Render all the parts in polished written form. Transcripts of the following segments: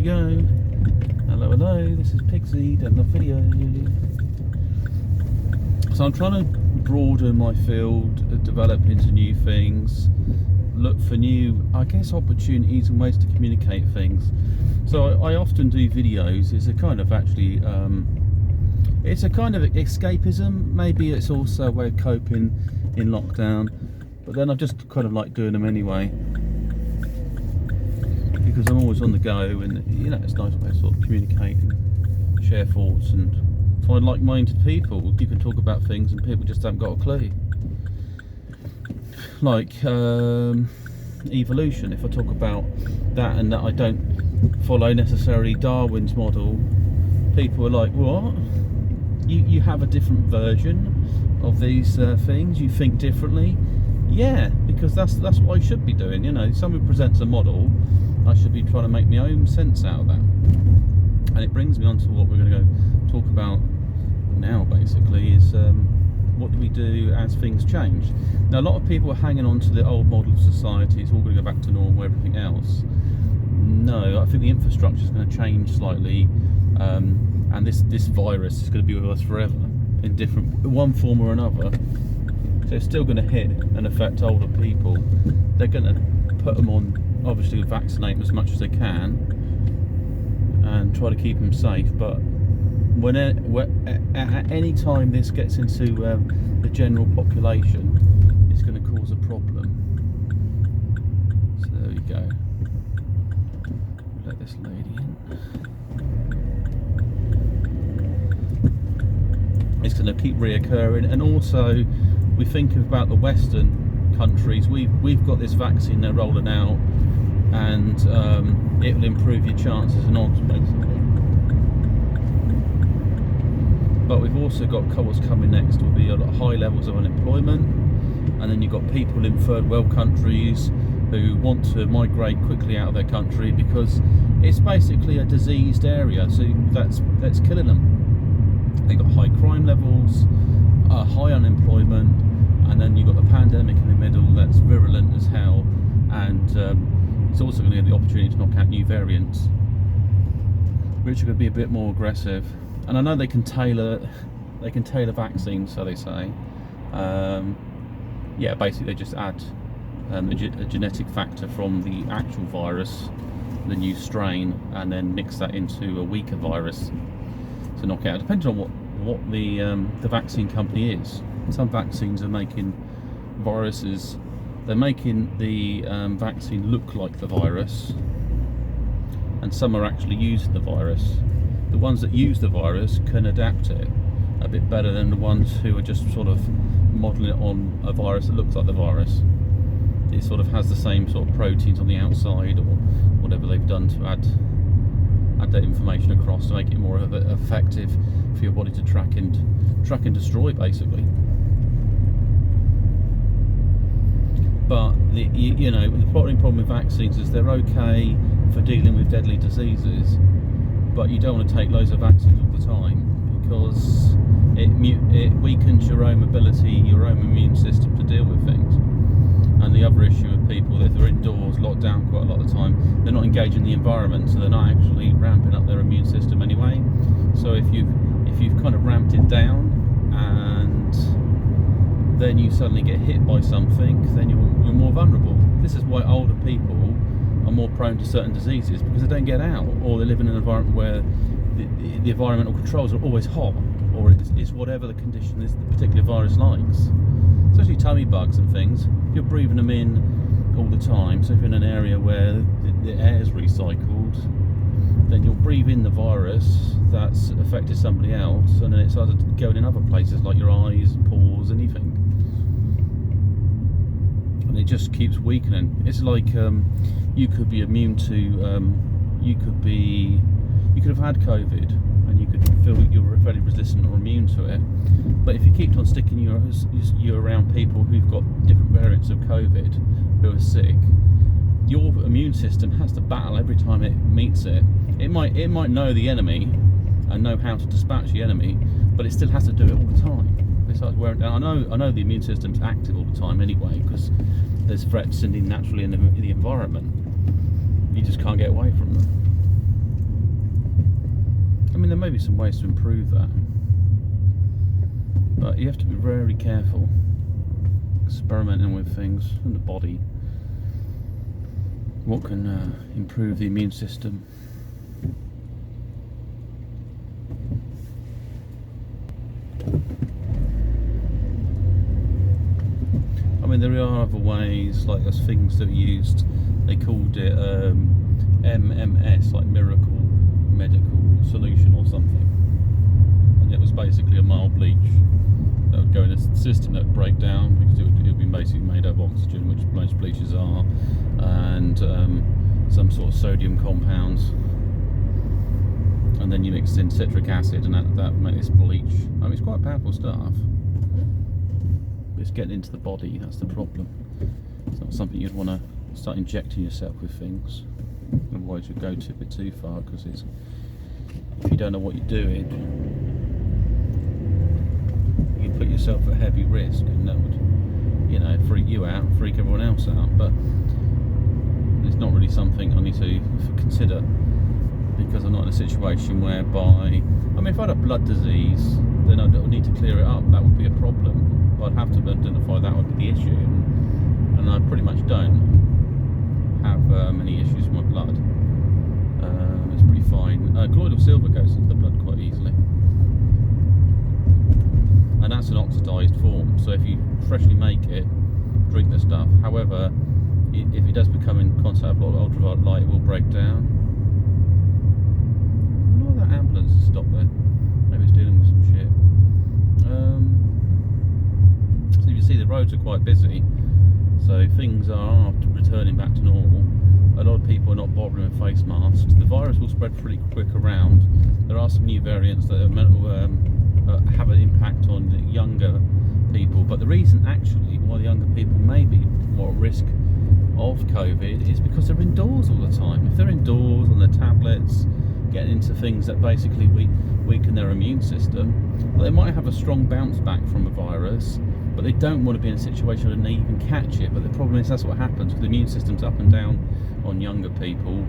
we go. Hello, this is Pigsy doing the video. So I'm trying to broaden my field, develop into new things, look for new, I guess, opportunities and ways to communicate things. So I often do videos. It's a kind of it's a kind of escapism. Maybe it's also a way of coping in lockdown, but then I just kind of like doing them anyway, because I'm always on the go, and you know, it's nice way to sort of communicate and share thoughts and find like-minded people. You can talk about things and people just haven't got a clue. Like evolution, if I talk about that and that I don't follow necessarily Darwin's model, people are like, what? You have a different version of these things, you think differently? Yeah, because that's what I should be doing. You know, someone presents a model, I should be trying to make my own sense out of that. And it brings me on to what we're going to go talk about now, basically, is what do we do as things change. Now, a lot of people are hanging on to the old model of society, it's all going to go back to normal, everything else. No, I think the infrastructure is going to change slightly, and this virus is going to be with us forever in one form or another. So it's still going to hit and affect older people. They're going to put them on, obviously vaccinate them as much as they can and try to keep them safe, but at any time this gets into the general population, it's going to cause a problem. So there we go. Let this lady in. It's going to keep reoccurring, and also we think about the Western countries. We've got this vaccine they're rolling out, and it will improve your chances and odds basically. But we've also got what's coming next will be a lot of high levels of unemployment, and then you've got people in third world countries who want to migrate quickly out of their country because it's basically a diseased area, so that's killing them. They've got high crime levels, high unemployment, and then you've got the pandemic in the middle that's virulent as hell, and it's also going to get the opportunity to knock out new variants, which are going to be a bit more aggressive. And I know they can tailor vaccines, so they say. Yeah, basically they just add a genetic factor from the actual virus, the new strain, and then mix that into a weaker virus to knock out. Depending on what the vaccine company is. Some vaccines are making viruses. They're making the vaccine look like the virus, and some are actually using the virus. The ones that use the virus can adapt it a bit better than the ones who are just sort of modelling it on a virus that looks like the virus. It sort of has the same sort of proteins on the outside or whatever they've done to add that information across to make it more effective for your body to track and destroy, basically. But the problem with vaccines is they're okay for dealing with deadly diseases, but you don't want to take loads of vaccines all the time because it weakens your own ability, your own immune system to deal with things. And the other issue with people, if they're indoors, locked down quite a lot of the time, they're not engaging the environment, so they're not actually ramping up their immune system anyway. So if you've kind of ramped it down and then you suddenly get hit by something, then you're more vulnerable. This is why older people are more prone to certain diseases, because they don't get out, or they live in an environment where the environmental controls are always hot, or it's whatever the condition is the particular virus likes. Especially tummy bugs and things. If you're breathing them in all the time, so if you're in an area where the air is recycled, then you'll breathe in the virus that's affected somebody else, and then it starts going in other places like your eyes, pores, anything. And it just keeps weakening. It's like you could be immune to, you could have had COVID, and you could feel that you're fairly resistant or immune to it. But if you keep on sticking you around people who've got different variants of COVID, who are sick, your immune system has to battle every time it meets it. It might know the enemy and know how to dispatch the enemy, but it still has to do it all the time. It starts wearing down. I know the immune system's active all the time anyway, because there's threats sitting naturally in the environment. You just can't get away from them. mean, there may be some ways to improve that, but you have to be very careful experimenting with things in the body. What can improve the immune system? I mean, there are other ways, like there's things that are used, they called it MMS, like Miracle Medical Solution or something, and it was basically a mild bleach that would go in a system that would break down, because it would be basically made of oxygen, which most bleaches are, and some sort of sodium compounds, and then you mix in citric acid, and that would make this bleach. I mean, it's quite powerful stuff. It's getting into the body, that's the problem. It's not something you'd want to start injecting yourself with things, otherwise you'd go a bit too far, because if you don't know what you're doing, you put yourself at heavy risk, and that would, you know, freak you out and freak everyone else out. But it's not really something I need to consider, because I'm not in a situation whereby, I mean, if I had a blood disease, then I'd need to clear it up. That would be a problem. I'd have to identify that would be the issue, and I pretty much don't have many issues with my blood. It's pretty fine. Colloidal silver goes into the blood quite easily, and that's an oxidised form, so if you freshly make it, drink the stuff. However, if it does become in contact with ultraviolet light, it will break down. I wonder why that ambulance has stopped there. Maybe it's dealing with some shit. So you can see the roads are quite busy, so things are returning back to normal. A lot of people are not bothering with face masks. The virus will spread pretty quick around. There are some new variants that are have an impact on the younger people, but the reason actually why the younger people may be more at risk of COVID is because they're indoors all the time. If they're indoors on their tablets, getting into things that basically weaken their immune system, well, they might have a strong bounce back from a virus, but they don't want to be in a situation where they even catch it. But the problem is that's what happens, with the immune system's up and down on younger people,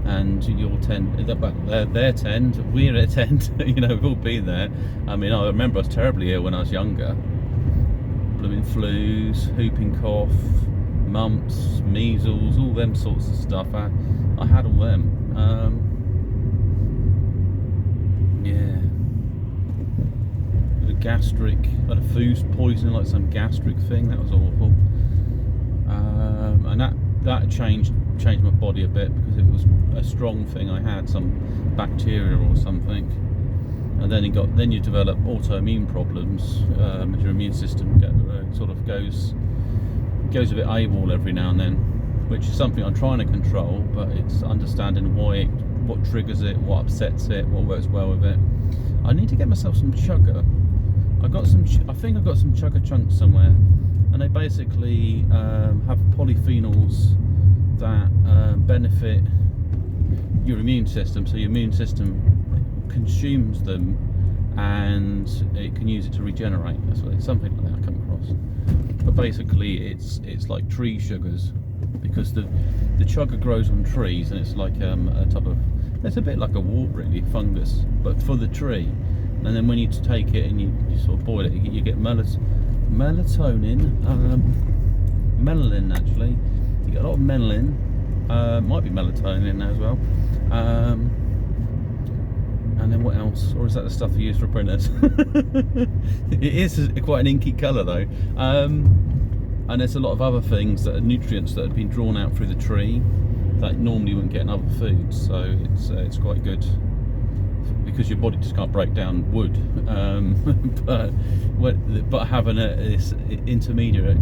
and you'll tend, they're 10, we're at 10, you know, we've all been there. I mean, I remember I was terribly ill when I was younger. Blooming flus, whooping cough, mumps, measles, all them sorts of stuff. I had all them. Yeah. Gastric, had a food poisoning, like some gastric thing, that was awful. And that changed my body a bit, because it was a strong thing. I had some bacteria or something, and then you develop autoimmune problems. Your immune system sort of goes a bit AWOL every now and then, which is something I'm trying to control, but it's understanding what triggers it, what upsets it, what works well with it. I need to get myself some sugar. I think I've got some chugga chunks somewhere, and they basically have polyphenols that benefit your immune system. So your immune system consumes them, and it can use it to regenerate. That's what something like that I come across. But basically, it's like tree sugars, because the chugga grows on trees, and it's like a type of, it's a bit like a wart really, fungus, but for the tree. And then when you take it and you sort of boil it, you get melatonin, melanin actually. You get a lot of melanin, might be melatonin now as well. And then what else? Or is that the stuff you use for printers? It is quite an inky colour though. And there's a lot of other things that are nutrients that have been drawn out through the tree that normally you wouldn't get in other foods. So it's quite good, because your body just can't break down wood. But having this intermediary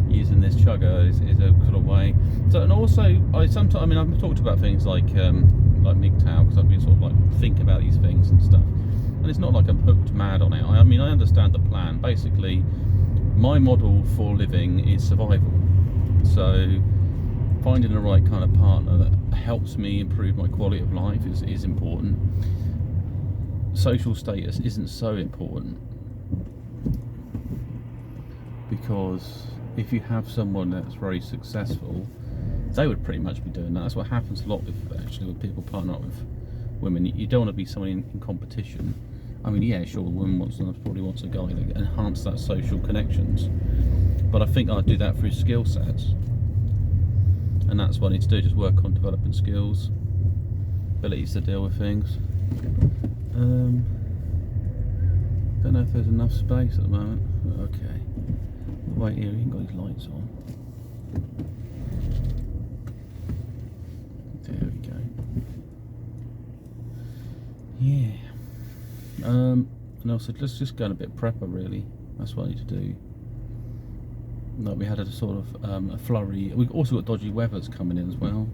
using this chugga is a kind of way. So, and also I've talked about things like MGTOW, because I've been sort of like thinking about these things and stuff, and it's not like I'm hooked mad on it. I mean, I understand the plan. Basically, my model for living is survival. So finding the right kind of partner that helps me improve my quality of life is important. Social status isn't so important, because if you have someone that's very successful, they would pretty much be doing that. That's what happens a lot with people partner up with women. You don't want to be someone in competition. I mean, yeah, sure, the woman probably wants a guy that enhance that social connections, but I think I'd do that through skill sets, and that's what I need to do. Just work on developing skills, abilities to deal with things. Don't know if there's enough space at the moment. Okay, wait here. He ain't got his lights on. There we go. Yeah. And also, let's just go on a bit prepper, really. That's what I need to do. No, we had a sort of a flurry. We've also got dodgy weathers coming in as well,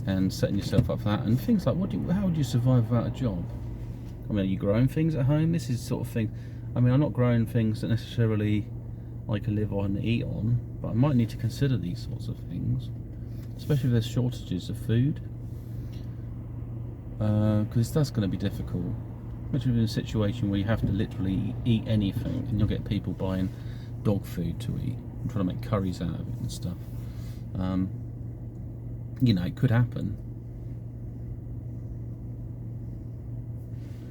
and setting yourself up for that. And things like, how would you survive without a job? I mean, are you growing things at home? This is sort of thing. I mean, I'm not growing things that necessarily I can live on and eat on, but I might need to consider these sorts of things, especially if there's shortages of food, because that's going to be difficult. Especially in a situation where you have to literally eat anything, and you'll get people buying dog food to eat and trying to make curries out of it and stuff. You know, it could happen.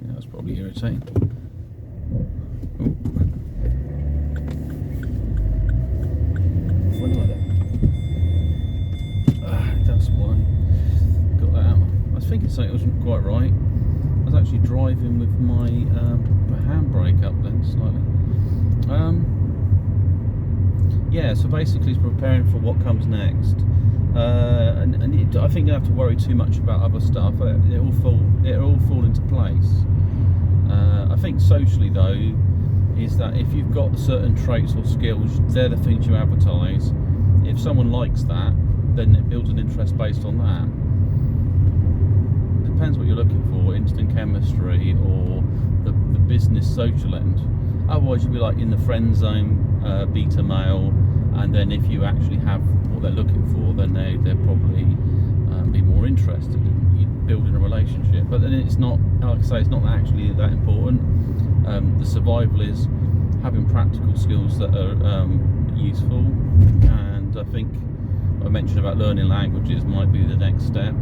Yeah, that's probably irritating. Ooh. That's why. Got that out. I was thinking something wasn't quite right. I was actually driving with my handbrake up then slightly. Yeah, so basically it's preparing for what comes next. I think you don't have to worry too much about other stuff. It'll all fall into place. I think socially though, is that if you've got certain traits or skills, they're the things you advertise. If someone likes that, then it builds an interest based on that. Depends what you're looking for, instant chemistry or the business social end. Otherwise you'll be like in the friend zone, beta male, and then if you actually have what they're looking for, then they'll probably be more interested in building a relationship. But then it's not, like I say, it's not actually that important. The survival is having practical skills that are useful, and I think I mentioned about learning languages might be the next step.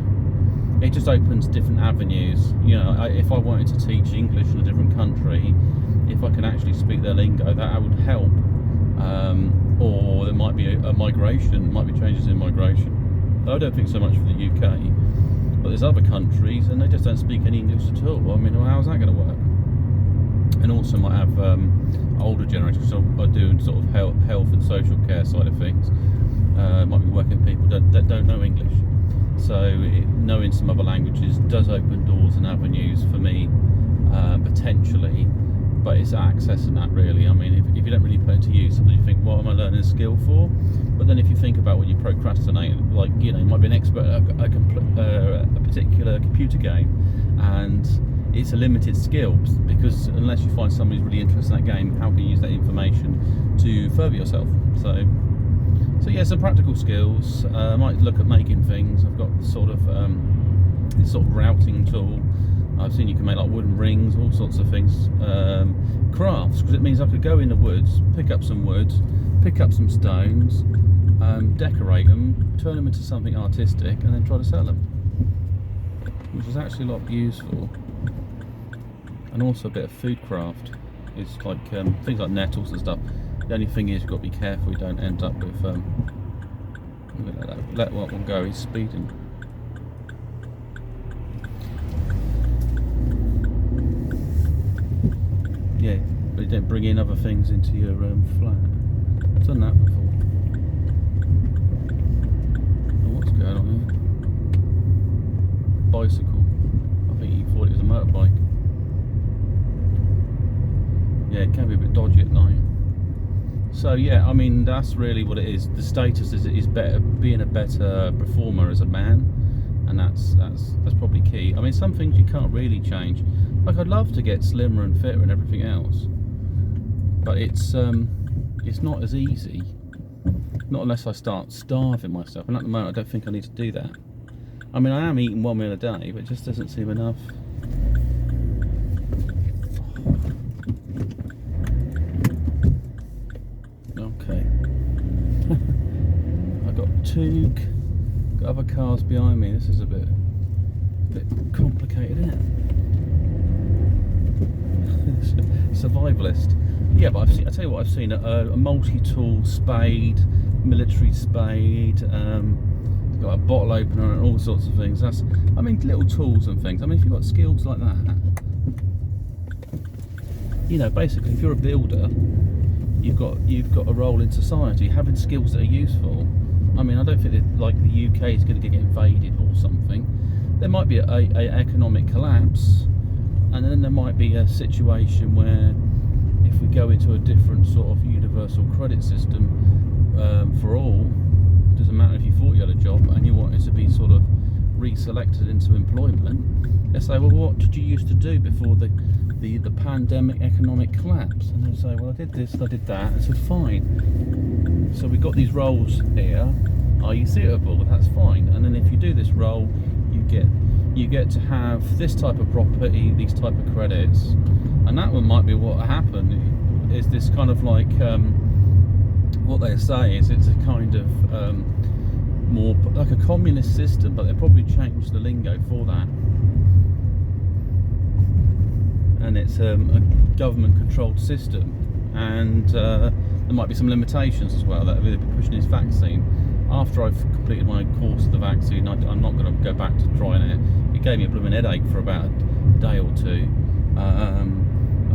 It just opens different avenues. You know, if I wanted to teach English in a different country, if I can actually speak their lingo, that would help. Or there might be a migration, might be changes in migration. I don't think so much for the UK, but there's other countries and they just don't speak any English at all. I mean, how's that going to work? And also might have older generations, so I do sort of health and social care side of things. Might be working with people that don't know English. So knowing some other languages does open doors and avenues for me, potentially, but it's accessing that really. I mean, if you don't really put it to use, something you think, what am I learning a skill for? But then if you think about when you procrastinate, like, you know, you might be an expert at a particular computer game, and it's a limited skill, because unless you find somebody who's really interested in that game, how can you use that information to further yourself? So yeah, some practical skills. I might look at making things. I've got sort of this sort of routing tool. I've seen you can make like wooden rings, all sorts of things. Crafts, because it means I could go in the woods, pick up some wood, pick up some stones, decorate them, turn them into something artistic, and then try to sell them, which is actually a lot useful. And also a bit of food craft. It's like things like nettles and stuff. The only thing is you've got to be careful you don't end up with let one go, he's speeding. Yeah, but you don't bring in other things into your flat. I've done that before. Oh, what's going on here? Bicycle. I think he thought it was a motorbike. Yeah, it can be a bit dodgy at night. So yeah, I mean, that's really what it is. The status is better, being a better performer as a man, and that's probably key. I mean, some things you can't really change. Like, I'd love to get slimmer and fitter and everything else, but it's not as easy. Not unless I start starving myself, and at the moment I don't think I need to do that. I mean, I am eating one meal a day, but it just doesn't seem enough. Okay. I got got other cars behind me. This is a bit bit complicated, isn't it? Survivalist. Yeah, but I tell you what, I've seen a multi-tool spade, military spade, got a bottle opener and all sorts of things. I mean, little tools and things. I mean, if you've got skills like that, you know, basically, if you're a builder, you've got a role in society, having skills that are useful. I mean, I don't think that, like, the UK is going to get invaded or something. There might be a economic collapse, and then there might be a situation where, if we go into a different sort of universal credit system for all, it doesn't matter if you thought you had a job and you wanted to be sort of reselected into employment, they say, well, what did you used to do before the pandemic economic collapse? And they'll say, well, I did this, I did that. I said, fine. So we've got these roles here. Are you suitable? That's fine. And then if you do this role, you get to have this type of property, these type of credits. And that one might be what happened, is this kind of like, what they say is it's a kind of more like a communist system, but they'll probably change the lingo for that. And it's a government controlled system, and there might be some limitations as well that they'll be pushing this vaccine. After I've completed my course of the vaccine, I'm not going to go back to trying it. It gave me a blooming headache for about a day or two,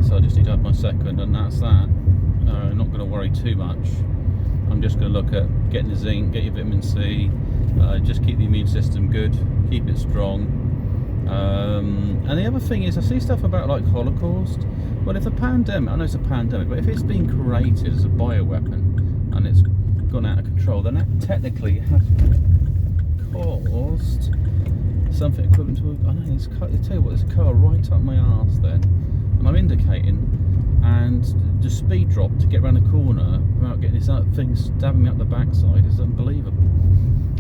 so I just need to have my second, and that's that. I'm not going to worry too much. I'm just going to look at getting the zinc, get your vitamin C, just keep the immune system good, keep it strong. And the other thing is, I see stuff about like Holocaust. Well, if a pandemic, I know it's a pandemic, but if it's been created as a bioweapon and it's gone out of control, then that technically has caused something equivalent to, I know, I tell you what, there's a car right up my arse then, and I'm indicating, and the speed drop to get around the corner without getting this thing stabbing me up the backside is unbelievable.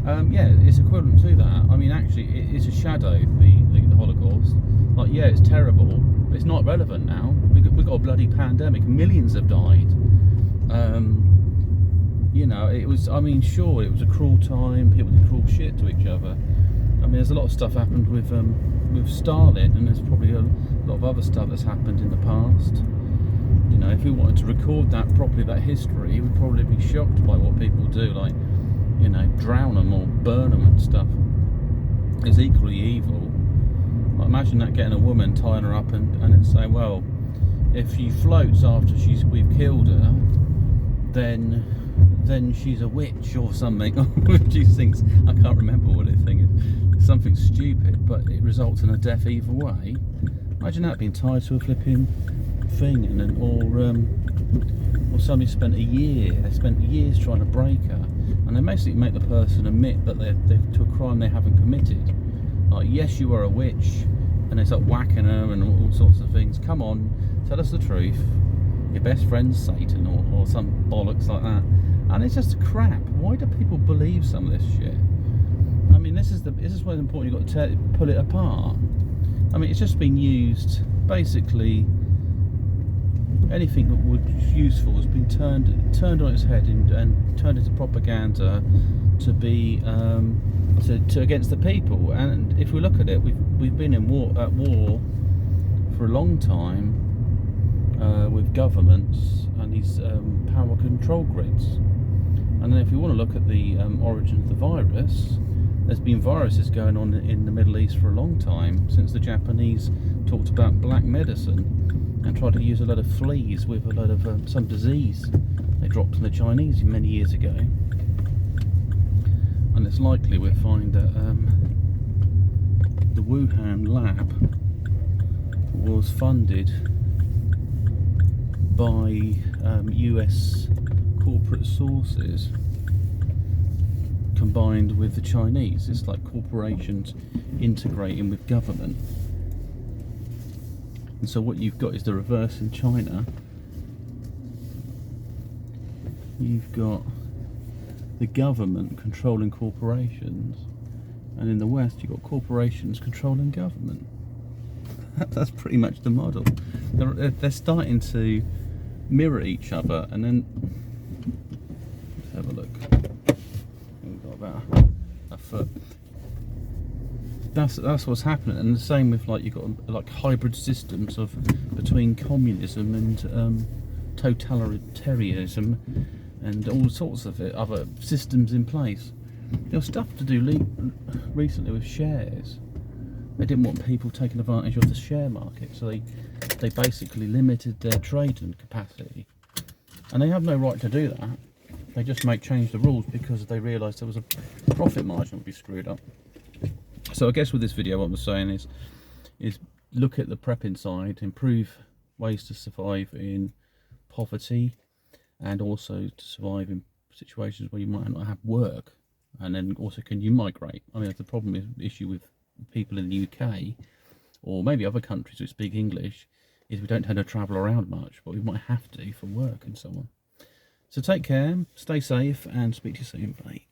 Yeah, it's equivalent to that. I mean, actually, it's a shadow, the Holocaust. Like, yeah, it's terrible, but it's not relevant now. We've got a bloody pandemic. Millions have died. You know, it was, I mean, sure, it was a cruel time. People did cruel shit to each other. I mean, there's a lot of stuff happened with Stalin, and there's probably a lot of other stuff that's happened in the past. You know, if we wanted to record that properly, that history, we'd probably be shocked by what people do, like, you know, drown them or burn them and stuff. It's equally evil. Like, imagine that, getting a woman, tying her up and then saying, well, if she floats after we've killed her, then she's a witch or something. She thinks, I can't remember what the thing is. It's something stupid, but it results in a death either way. Imagine that being tied to a flipping thing, and then or somebody spent years trying to break her, and they basically make the person admit that they're to a crime they haven't committed. Like, yes, you are a witch, and they start whacking her and all sorts of things. Come on, tell us the truth. Your best friend's Satan or some bollocks like that. And it's just crap. Why do people believe some of this shit? I mean, this is what's important. You've got to pull it apart. I mean, it's just been used, basically. Anything that was useful has been turned on its head and turned into propaganda to be to against the people. And if we look at it, we've been at war for a long time with governments and these power control grids. And then if we want to look at the origin of the virus, there's been viruses going on in the Middle East for a long time, since the Japanese talked about black medicine and tried to use a lot of fleas with a lot of some disease they dropped in the Chinese many years ago. And it's likely we'll find that the Wuhan lab was funded by US corporate sources combined with the Chinese. It's like corporations integrating with government. And so what you've got is the reverse in China. You've got the government controlling corporations, and in the West you've got corporations controlling government. That's pretty much the model. They're starting to mirror each other, and then let's have a look. We've got about a foot. that's what's happening. And the same with, like, you've got like hybrid systems of between communism and totalitarianism and all sorts of other systems in place. There was stuff to do recently with shares. They didn't want people taking advantage of the share market, so they basically limited their trading capacity, and they have no right to do that. They just change the rules because they realised there was a profit margin would be screwed up. So I guess with this video, what I'm saying is look at the prepping side, improve ways to survive in poverty, and also to survive in situations where you might not have work, and then also can you migrate. I mean, that's the problem issue with people in the UK or maybe other countries that speak English, is we don't tend to travel around much, but we might have to for work and so on. So take care, stay safe, and speak to you soon. Bye.